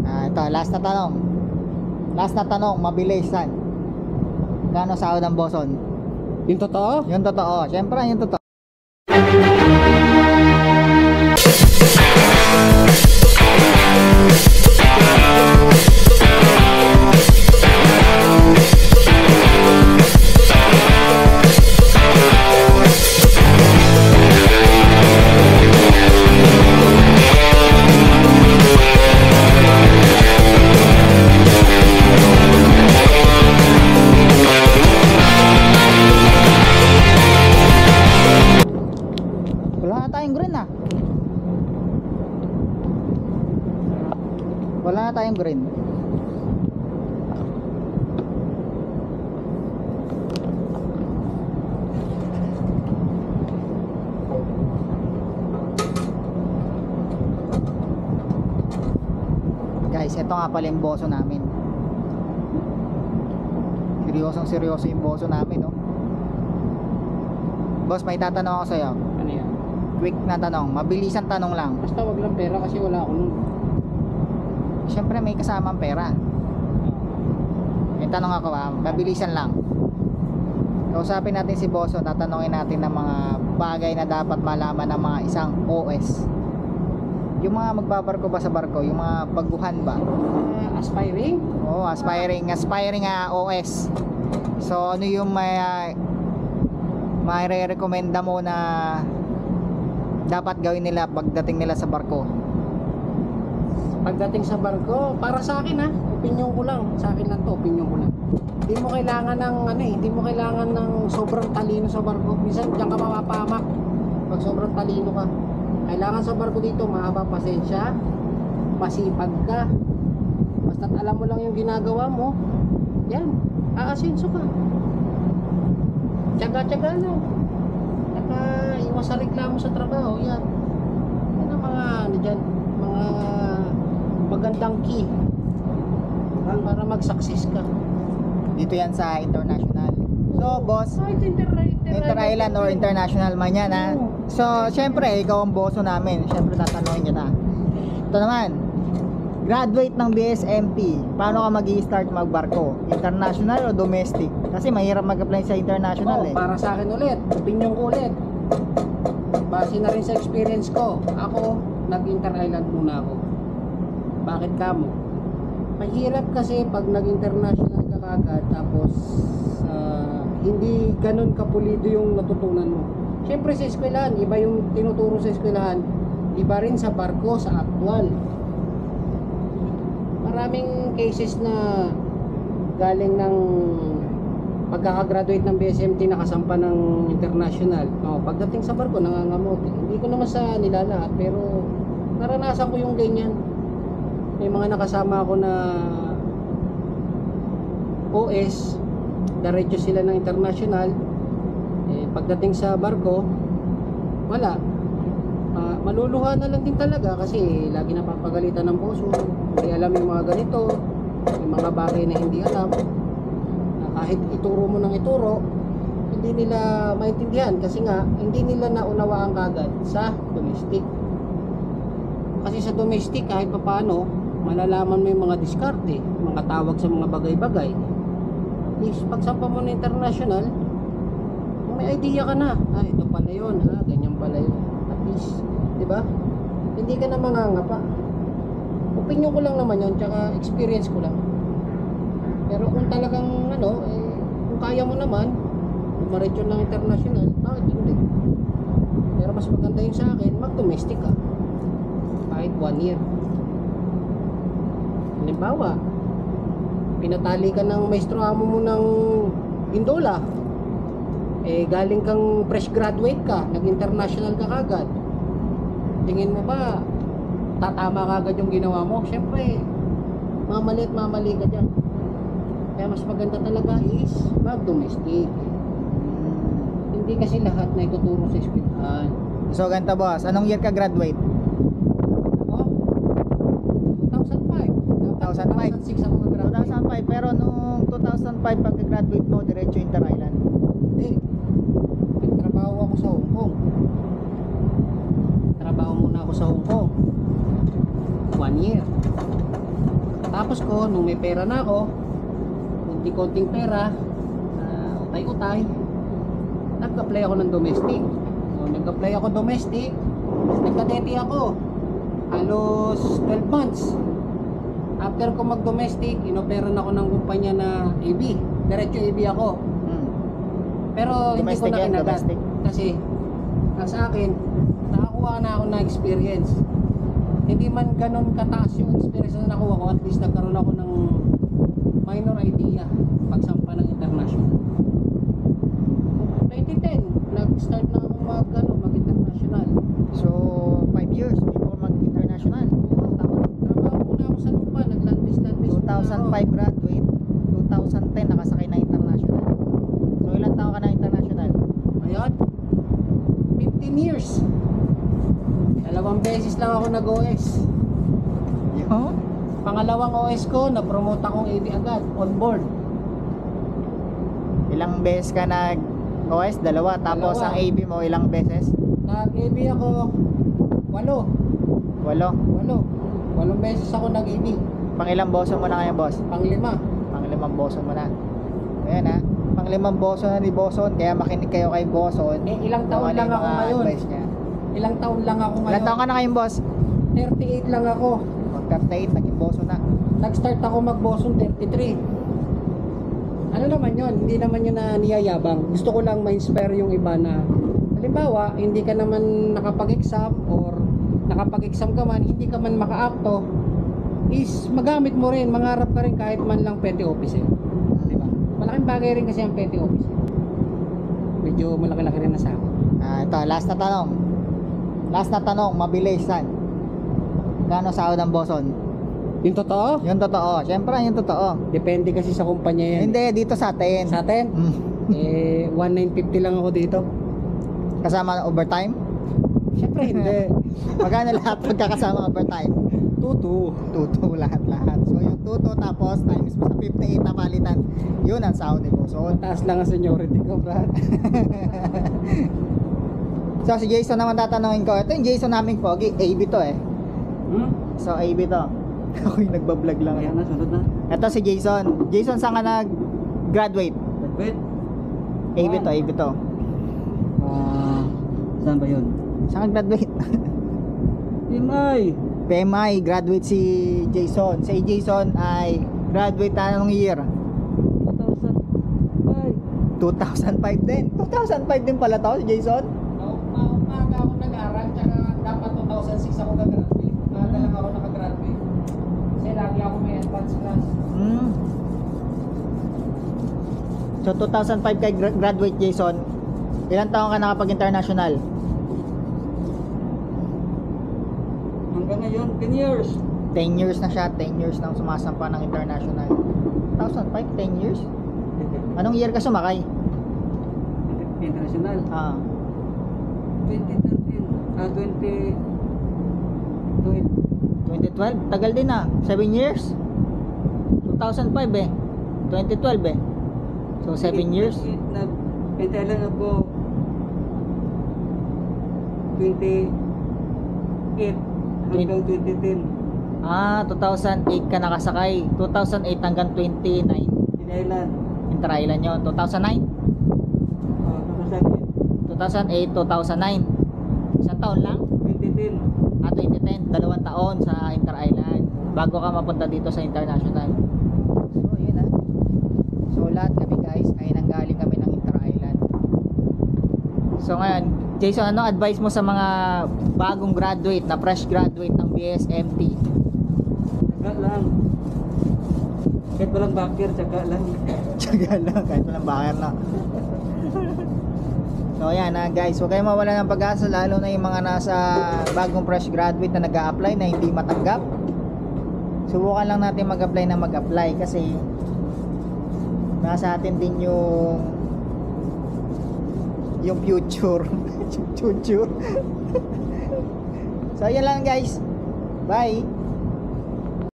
Ito, last na tanong. Last na tanong, mabilisan. Gano'ng sahod ng boson? Yung totoo? Yung totoo. Siyempre, yung totoo. Wala na tayong green ah. Wala na tayong green. Guys, ito nga pala yung boso namin. Seryosong seryoso yung boso namin, no? Boss, may tatanong ako sa'yo. Ano yan? Quick na tanong, mabilisan tanong lang. Basta wag lang pera kasi wala ako nun. Siyempre may kasamang pera. May tanong ako mabilisan lang. Kausapin natin si Boso, tatanungin natin ng mga bagay na dapat malaman ng mga isang OS. Yung mga magbabarko ba sa barko, yung mga baguhan ba? Aspiring? Oo, aspiring OS. So ano yung may re-recommenda mo na dapat gawin nila pagdating nila sa barko? Pagdating sa barko, para sa akin opinion ko lang. Sa akin lang to, opinion ko lang. Hindi mo kailangan ng hindi mo kailangan ng sobrang talino sa barko. Minsan diyan ka mapapahamak pag sobrang talino ka. Kailangan sa barko dito mahaba pasensya, masipag ka. Basta't alam mo lang yung ginagawa mo, yan, aasenso ka. Tiyaga-tiyaga lang. Saka iwas sa reklamo sa trabaho, yan. Yan ang mga dyan, mga magandang key para mag-success ka. Dito yan sa international. So boss, inter-island or international man yan ha. So syempre ikaw ang boso namin. Syempre tatanungin kita. Ito naman, graduate ng BSMT, paano ka mag-i-start magbarko? International o domestic? Kasi mahirap mag-apply sa international Para sa akin ulit, opinion ko ulit. Base na rin sa experience ko. Ako, nag-inter-island muna ako. Bakit kamo? Mahirap kasi pag nag-international ka kagad tapos hindi ganun kapulido yung natutunan mo. Siyempre sa eskwelahan, iba yung tinuturo sa eskwelahan, iba rin sa barko, sa actual. Maraming cases na galing ng pagkakagraduate ng BSMT nakasampa ng international. Pagdating sa barko, nangangamote. Hindi ko naman sa nilalahat, pero naranasan ko yung ganyan. May mga nakasama ako na OS, diretso sila ng international. Pagdating sa barko, wala. Maluluha na lang din talaga kasi lagi napapagalitan ng boso. Hindi alam yung mga ganito, yung mga bagay na hindi alam. Kahit ituro mo ng ituro, hindi nila maintindihan kasi nga hindi nila naunawaan kagad sa domestic. Kasi sa domestic kahit papaano malalaman mo yung mga diskarte, mga tawag sa mga bagay-bagay. Pagsampa mo na international, may idea ka na. Ito pala yun, ganyan pala yun. At least, di ba? Hindi ka na mangangapa. Opinion ko lang naman yun, tsaka experience ko lang. Pero kung talagang kung kaya mo naman dumaretso ng international, bakit hindi? Pero mas maganda yung sa akin, mag-domestic ka kahit 1 year. Halimbawa, pinatali ka ng maestro amo mo ng Indola, galing kang fresh graduate ka, nag-international ka kagad, tingin mo ba tatama kagad yung ginawa mo? Syempre mamali at mamali ka dyan. Kaya mas maganda talaga is mag-domestic. Hindi kasi lahat na ituturo sa eskwelahan. So ganito boss, anong year ka graduate? 2005. 2006 ako nag-graduate. 2005, pero nung 2005 pagka-graduate mo, diretso inter-island? Hindi. Nagtrabaho ako sa Hong Kong. Trabaho muna ako sa Hong Kong. 1 year. pagkatapos ko, nung may pera na ako, konting pera, utay-utay, nag-apply ako ng domestic. So, nag-apply ako domestic, nagkadeti ako, halos 12 months. After ko mag-domestic, inoperan ako ng kumpanya na AB. Diretso AB ako. Pero hindi ko Domestic na yan, kinagat. domestic. Kasi, ang sa akin, nakakuha na ako ng experience. Hindi man ganun kataas yung experience na nakuha ko, at least nagkaroon ako ng minor idea pagsampa ng international. 2010, nag-start na ako mag-international. So 5 years before mag-international. Trabaho muna ako sa lupa, nag-landbase. 2005 graduate, 2010 nakasakay na international. So ilang taon ka na international? Ayan, 15 years. 2 beses lang ako nag-OS. Yun. Pangalawang OS ko, na-promote akong AD agad, on board. Ilang beses ka nag-OS? Dalawa. Tapos Dalawa. ang AB mo ilang beses? Nag-AB ako 8. 8 beses ako nag-AB. Pang ilang boso mo na ngayon, boss? Pang-5. Pang limang boso mo na. Ayan ha. Pang limang boso na ni Boson. Kaya makinig kayo kay Boson. Ilang taon Kung ano lang yung ako mga ngayon. advice niya. Ilang taon lang ako ngayon. Ilang taon ka na ngayon, boss? 38 lang ako. Mag 38, naging boso na. Nag-start ako mag-boson 33. Ano naman yun? Hindi naman yun na niyayabang. Gusto ko lang ma-inspire yung iba na halimbawa, hindi ka naman nakapag-exam or nakapag-exam ka man, hindi ka man maka-acto, is magamit mo rin, mangarap ka rin kahit man lang petty officer. Diba? Malaking bagay rin kasi ang petty officer. Medyo malaki-laki rin na sa akin. Ito, last na tanong. Last na tanong, mabilisan. Gano'ng sahod ng Boson? Yung totoo? Yung totoo. Siyempre, yung totoo. Depende kasi sa kumpanya yan. Hindi, dito sa atin. Sa atin? Mm. 1950 lang ako dito. Kasama ng overtime? Siyempre hindi. Magkano lahat pagkakasama overtime? 2-2. 2 lahat. So yung 2 tapos times mo sa 58 na palitan. Yun ang sahod ni Boson. Taas lang ang seniority ko, brad. So si Jason naman tatanungin ko. Ito yung Jason naming pogi. AB to eh. So AB to. Ako yung nagbablog lang. Ayan na, sunod na. Ito si Jason. Jason, saan ka nag-graduate? Wait. AB to, AB to. Saan ba yun? Saan ka graduate? Timay. PMI, graduate si Jason. Si Jason ay graduate na nung year? 2005 din. 2005 din pala to si Jason? Umaga ako nag-aral, tsaka dapat 2006 ako nag-graduate. Maaga lang ako nakagraduate. Kasi lagi ako may advance class. So 2005 kay graduate Jason. Ilang taon ka nakapag-international? Hanggang ngayon, 10 years. 10 years na siya. 10 years nang sumasampa ng international. 2005, 10 years? Anong year ka sumakay? International. 2013. 2012? Tagal din ah. 7 years? 2005 eh. 2012 eh. So 7 years? Nag-internal ako 28 hanggang 2010. 2008 ka nakasakay. 2008 hanggang 29. Inailan. Inter-island yun. 2009? 2008, 2009. Isang taon lang? 2010. 2010. 2 taon sa Inter-island. Bago ka mapunta dito sa international. So, yun ah. So, lahat kami guys ay nanggaling kami ng Inter-island. So, ngayon, Jason, ano advice mo sa mga bagong graduate na fresh graduate ng BSMT? Tsaga lang. Kahit walang backer, tsaga lang. Tsaga lang, kahit walang bakar na. So ayan na guys, huwag kayong mawala ng pag-asa, lalo na yung mga nasa bagong fresh graduate na nag-a-apply na hindi matanggap. Subukan lang natin mag-apply na mag-apply kasi nasa atin din yung future. Future. So ayan lang guys, bye.